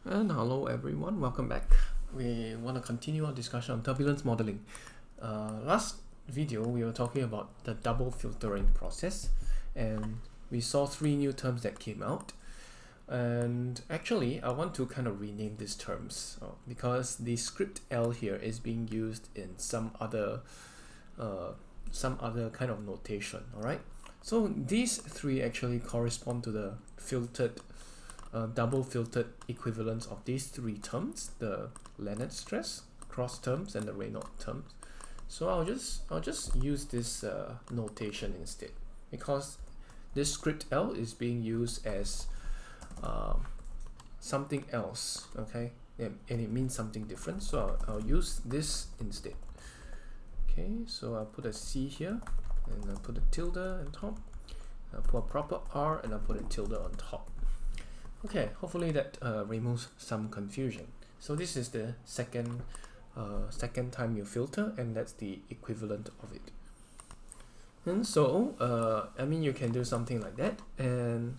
And hello everyone, welcome back. We want to continue our discussion on turbulence modeling. Last video we were talking about the double filtering process, and we saw three new terms that came out. And actually I want to kind of rename these terms because the script L here is being used in some other kind of notation. Alright, so these three actually correspond to the filtered double filtered equivalents of these three terms, the Leonard stress, cross terms, and the Reynolds terms. So I'll just use this notation instead, because this script L is being used as something else, okay, and it means something different, so I'll use this instead. Okay, so I'll put a C here, and I'll put a tilde on top, I'll put a proper R, and I'll put a tilde on top. Okay, hopefully that removes some confusion. So this is the second time you filter, and that's the equivalent of it. And so, I mean, you can do something like that, and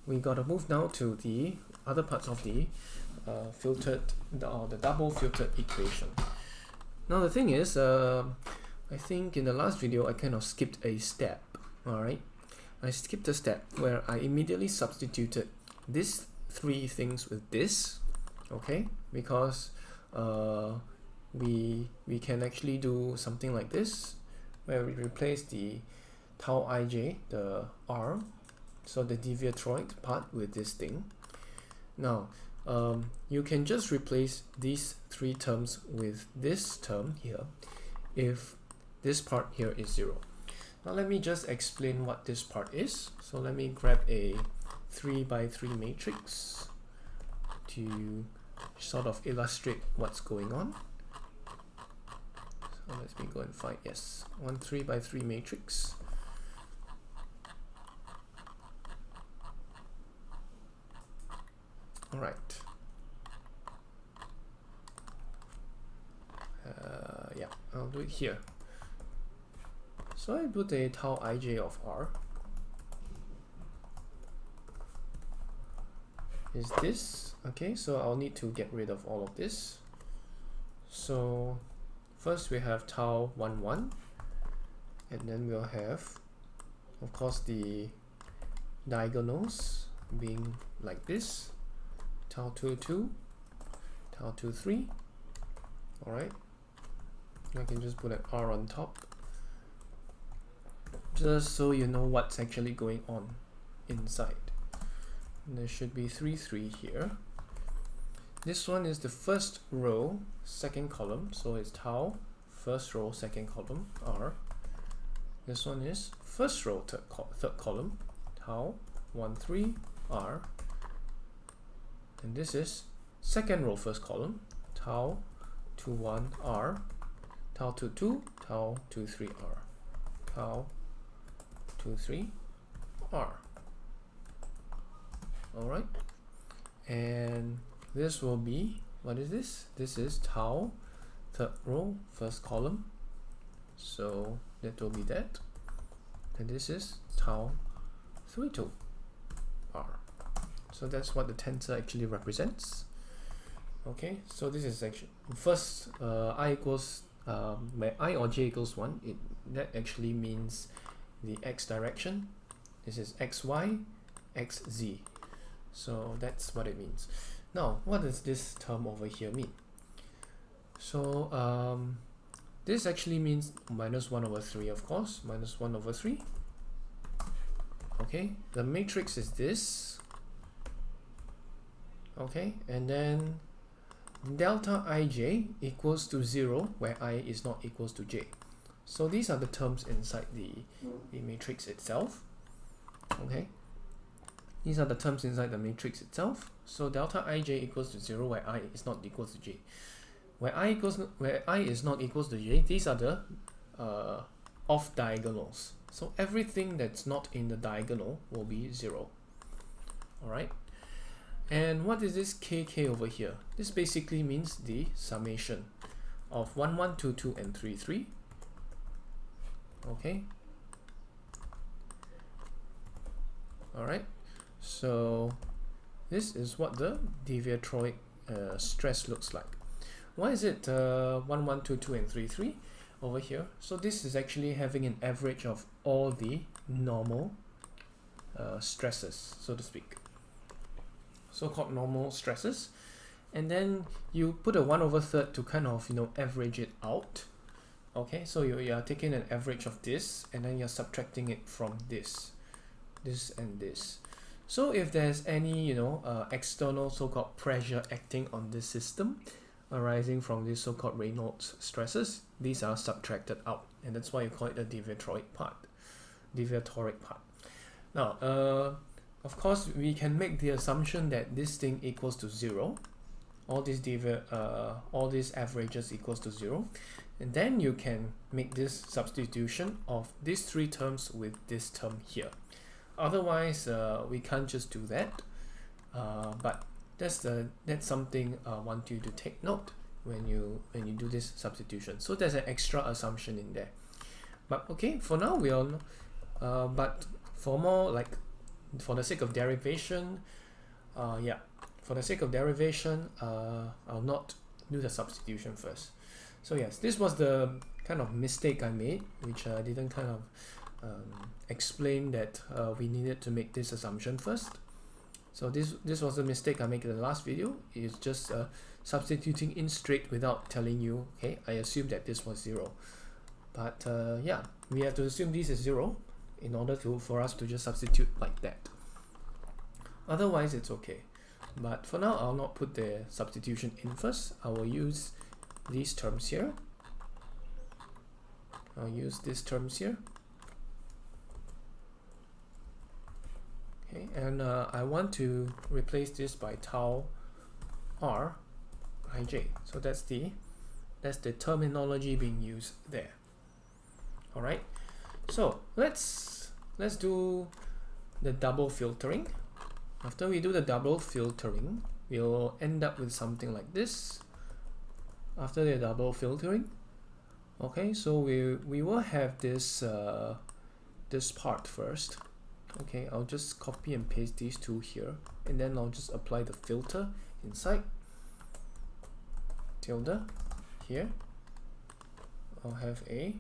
we gotta move now to the other parts of the the double filtered equation. Now the thing is, I think in the last video I kind of skipped a step. Alright, I skipped a step where I immediately substituted this three things with this, okay, because we can actually do something like this, where we replace the tau ij, the r, so the deviatoric part, with this thing. Now you can just replace these three terms with this term here if this part here is 0. Now let me just explain what this part is. So let me grab a 3x3 matrix to sort of illustrate what's going on. So let me go and find, yes, one 3x3 matrix. All right. Yeah, I'll do it here. So I put a tau ij of r is this. Okay, so I'll need to get rid of all of this. So first we have tau 11, and then we'll have, of course, the diagonals being like this, tau 22, tau 23. Alright, I can just put an R on top, just so you know what's actually going on inside. And there should be 3, 3 here. This one is the first row, second column, so it's tau, first row, second column, R. This one is first row, third column, tau, 1, 3, R. And this is second row, first column, tau, 2, 1, R, tau 2, 2, tau 2, 3, R, tau 2, 3, R. Alright, and this will be, what is this? This is tau, third row, first column, so that will be that. And this is tau 3, 2, R. So that's what the tensor actually represents. Okay, so this is actually first I equals where I or j equals 1, that actually means the x direction. This is xy, xz. So that's what it means. Now, what does this term over here mean? So this actually means minus 1 over 3, of course, minus 1 over 3. Okay, the matrix is this. Okay, and then delta ij equals to 0 where I is not equals to j. So these are the terms inside the matrix itself. Okay, these are the terms inside the matrix itself. So delta ij equals to 0 where I is not equals to j. Where I is not equals to j, these are the off diagonals. So everything that's not in the diagonal will be 0. Alright. And what is this kk over here? This basically means the summation of 1, 1, 2, 2, and 3, 3. Okay. Alright. So this is what the deviatoric stress looks like. Why is it 1, 1, 2, 2 and 3, 3 over here? So this is actually having an average of all the normal stresses, so to speak, so-called normal stresses, and then you put a 1/3 to kind of, you know, average it out. Okay, so you are taking an average of this and then you're subtracting it from this and this. So if there's any, you know, external so-called pressure acting on this system arising from this so-called Reynolds stresses, these are subtracted out, and that's why you call it the deviatoric part. Now, of course, we can make the assumption that this thing equals to 0. All these averages equals to 0, and then you can make this substitution of these 3 terms with this term here. Otherwise, we can't just do that. But that's something I want you to take note when you do this substitution. So there's an extra assumption in there. But okay, for now we all know. But for more, like, for the sake of derivation, for the sake of derivation, I'll not do the substitution first. So yes, this was the kind of mistake I made, which I didn't kind of explain that we needed to make this assumption first. So this was a mistake I made in the last video. It's just substituting in straight without telling you, okay, I assume that this was 0. But yeah, we have to assume this is 0 in order for us to just substitute like that. Otherwise, it's okay. But for now, I'll not put the substitution in first. I will use these terms here. I'll use these terms here. Okay, and I want to replace this by tau r ij. So that's the terminology being used there. All right. So let's do the double filtering. After we do the double filtering, we'll end up with something like this. After the double filtering, okay, so we will have this this part first. Okay, I'll just copy and paste these two here, and then I'll just apply the filter inside. Tilde here. I'll have a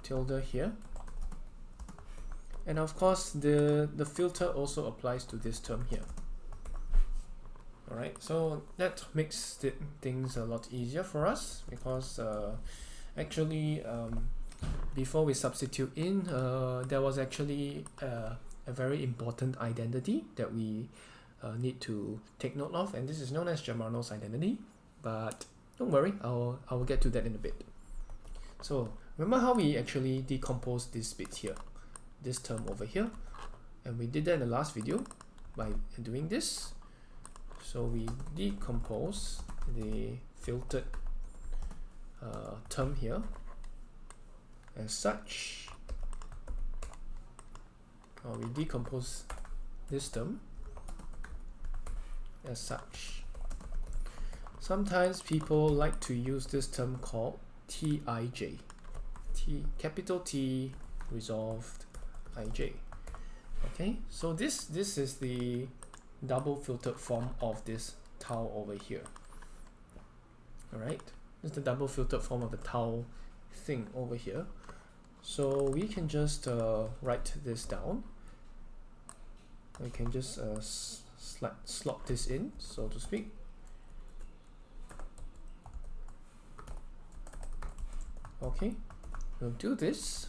tilde here. And of course, the filter also applies to this term here. Alright, so that makes things a lot easier for us, because actually before we substitute in, there was actually a very important identity that we need to take note of, and this is known as Germano's identity. But don't worry, I'll get to that in a bit. So remember how we actually decompose this bit here, this term over here, and we did that in the last video by doing this. So we decompose the filtered term here as such, or we decompose this term as such. Sometimes people like to use this term called Tij, capital T resolved ij. Okay, so this is the double filtered form of this tau over here. Alright, this is the double filtered form of the tau thing over here. So we can just write this down. We can just slot this in, so to speak. Okay, we'll do this,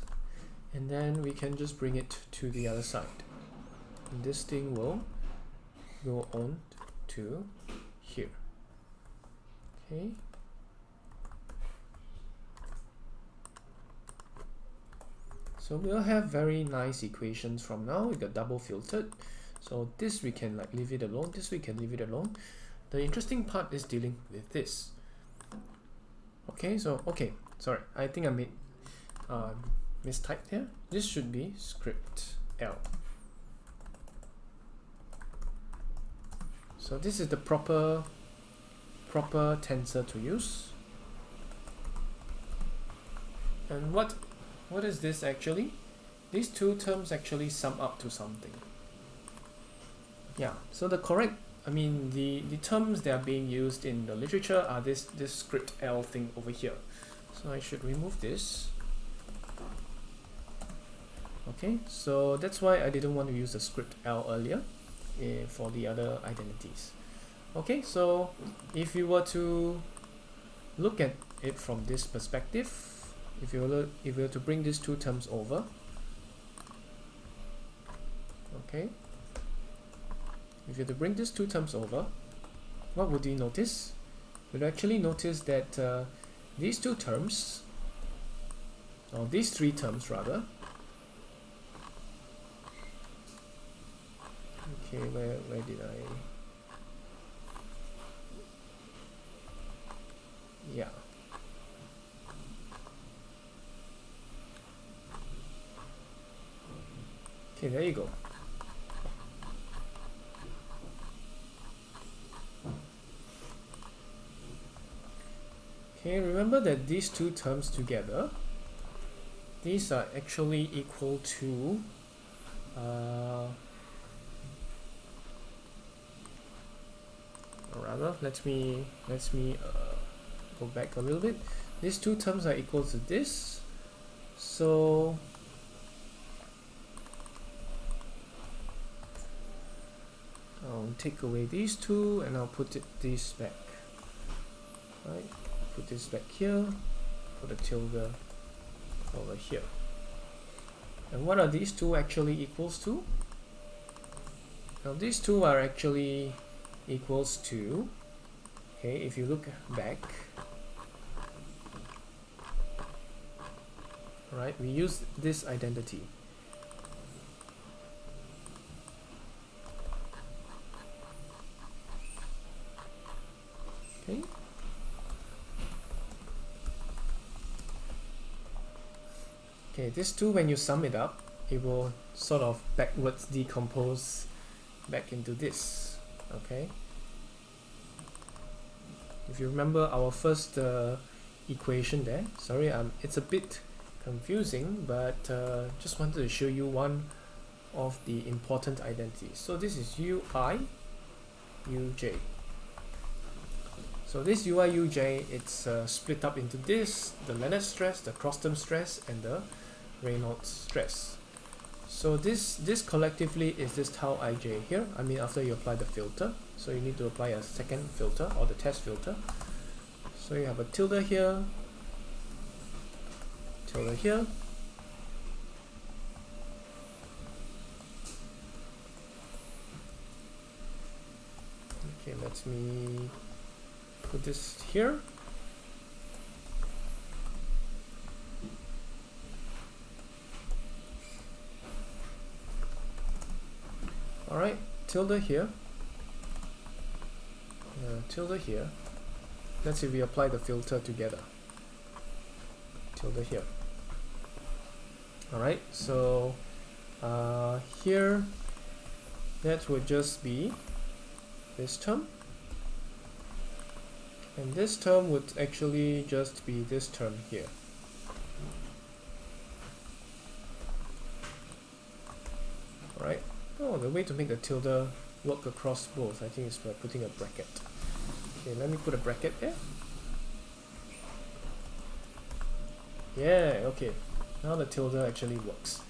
and then we can just bring it to the other side. And this thing will go on to here. Okay. So we'll have very nice equations from now. We got double filtered. So this we can like leave it alone. This we can leave it alone. The interesting part is dealing with this. Okay, so sorry, I think I made mistyped here. This should be script L. So this is the proper tensor to use. And what is this actually? These two terms actually sum up to something. Yeah, so the correct, the terms that are being used in the literature are this script L thing over here. So I should remove this. Okay, so that's why I didn't want to use the script L earlier for the other identities. Okay, so if you were to look at it from this perspective, if you were to bring these two terms over, okay, if you were to bring these two terms over, what would you notice? You'd actually notice that these two terms, or these three terms rather, okay, where did I, yeah, okay, there you go. Okay, remember that these two terms together, these are actually equal to or rather, let me go back a little bit. These two terms are equal to this, so I'll take away these two and I'll put these back. Right, put this back here, put a tilde over here. And what are these two actually equals to? Now these two are actually equals to, okay, if you look back, right, we use this identity. Okay. Okay, these two, when you sum it up, it will sort of backwards decompose back into this. Okay. If you remember our first equation there, sorry, it's a bit confusing, but just wanted to show you one of the important identities. So this is UI, Uj. So this UI, Uj, it's split up into this, the Leonard stress, the cross-term stress, and the Reynolds stress. So this collectively is this tau ij here. After you apply the filter, so you need to apply a second filter or the test filter. So you have a tilde here, tilde here, okay, let me put this here. Alright, tilde here, tilde here. Let's see if we apply the filter together. Tilde here. Alright, so here that would just be this term, and this term would actually just be this term here. Alright. Oh, the way to make the tilde work across both, I think, is by putting a bracket. Okay, let me put a bracket there. Yeah, okay. Now the tilde actually works.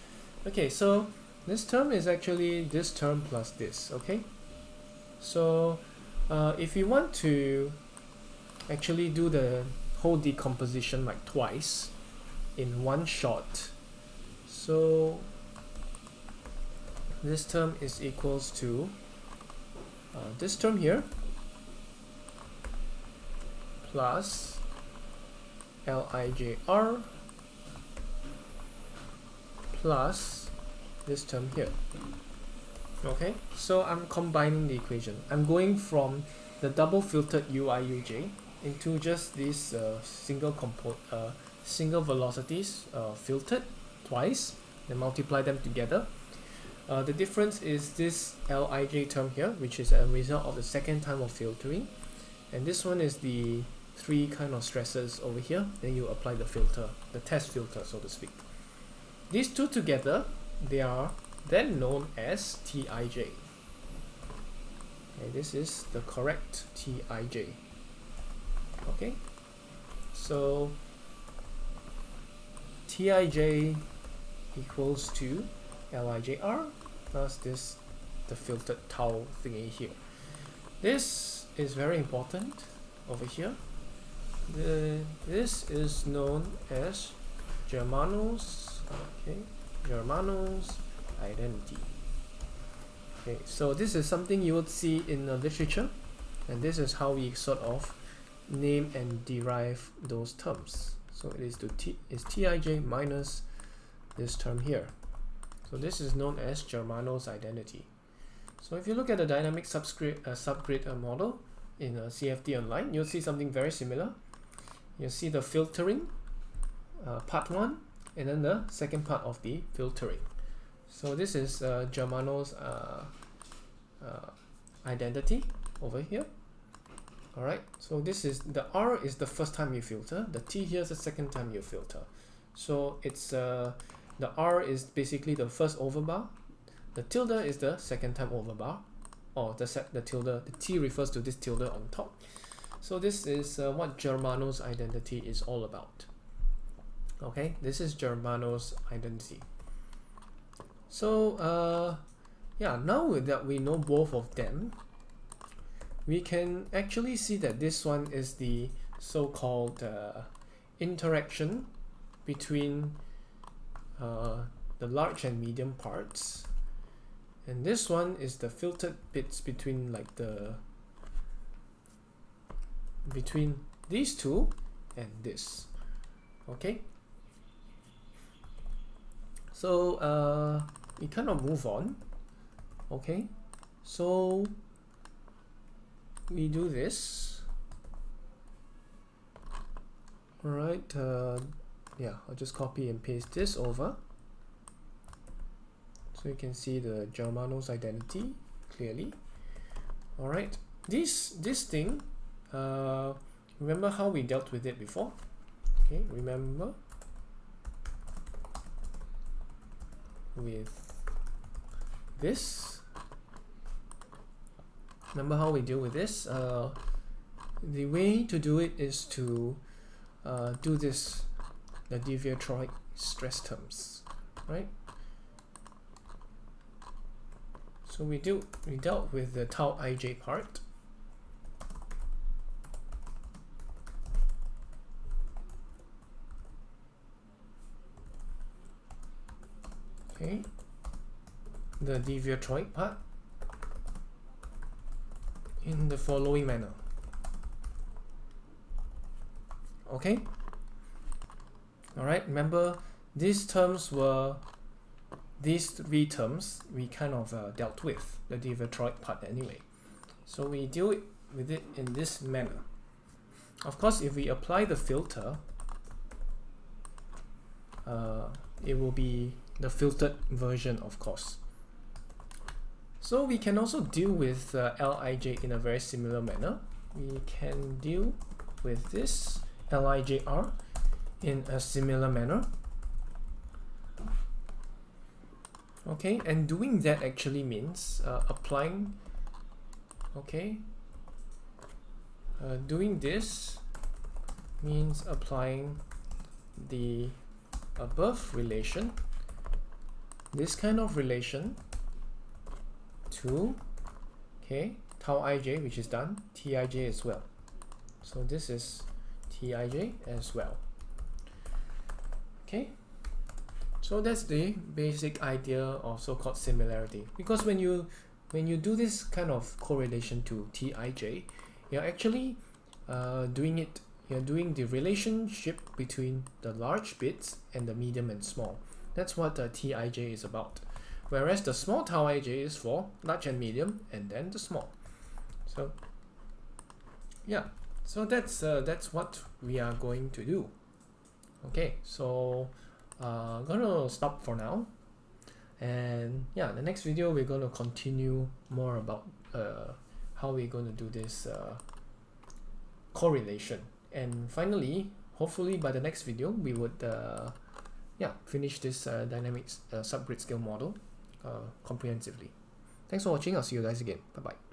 Okay, so this term is actually this term plus this, okay? So if you want to actually do the whole decomposition like twice in one shot, so this term is equals to this term here plus Lijr plus this term here. Okay, so I'm combining the equation. I'm going from the double filtered UIUJ into just these single velocities filtered twice, then multiply them together. The difference is this Lij term here, which is a result of the second time of filtering, and this one is the three kind of stresses over here. Then you apply the filter, the test filter, so to speak. These two together, they are then known as Tij. this is the correct Tij. Okay, so Tij equals to Lijr plus this, the filtered tau thingy here. This is very important over here. This is known as Germano's identity. Okay, so this is something you would see in the literature, and this is how we sort of name and derive those terms. So it is Tij minus this term here. So this is known as Germano's identity. So if you look at the dynamic subgrid model in CFD Online, you'll see something very similar. You'll see the filtering, part 1, and then the second part of the filtering. So this is Germano's identity over here. Alright, so this is the R is the first time you filter, the T here is the second time you filter. So it's the R is basically the first overbar, the tilde is the second time overbar, or the tilde, the T refers to this tilde on top. So this is what Germano's identity is all about. Okay, this is Germano's identity. So yeah, now that we know both of them, we can actually see that this one is the so-called interaction between the large and medium parts, and this one is the filtered bits between like between these two and this. Okay, so we kind of move on. Okay, so we do this. Alright, yeah, I'll just copy and paste this over so you can see the Germano's identity clearly. Alright, this thing, remember how we dealt with it before? Okay, remember with this. Remember how we deal with this? The way to do it is to do this, the Deviatoric stress terms, right? So we dealt with the tau ij part. Okay, the Deviatoric part in the following manner. Okay, all right, remember these terms were, these three terms we kind of dealt with the Deviatoric part anyway, so we deal with it in this manner. Of course, if we apply the filter, it will be the filtered version, of course. So we can also deal with Lij in a very similar manner. We can deal with this Lijr in a similar manner. Okay, and doing that actually means applying, okay, doing this means applying the above relation, this kind of relation, to tau ij, which is done, Tij as well. So this is Tij as well. Okay, so that's the basic idea of so-called similarity, because when you do this kind of correlation to Tij, you're actually you're doing the relationship between the large bits and the medium and small. That's what Tij is about. Whereas the small tau ij is for large and medium, and then the small. So yeah, so that's what we are going to do. Okay, so gonna stop for now, and yeah, the next video we're gonna continue more about how we're gonna do this correlation, and finally, hopefully by the next video we would finish this dynamic subgrid scale model comprehensively. Thanks for watching. I'll see you guys again. Bye bye.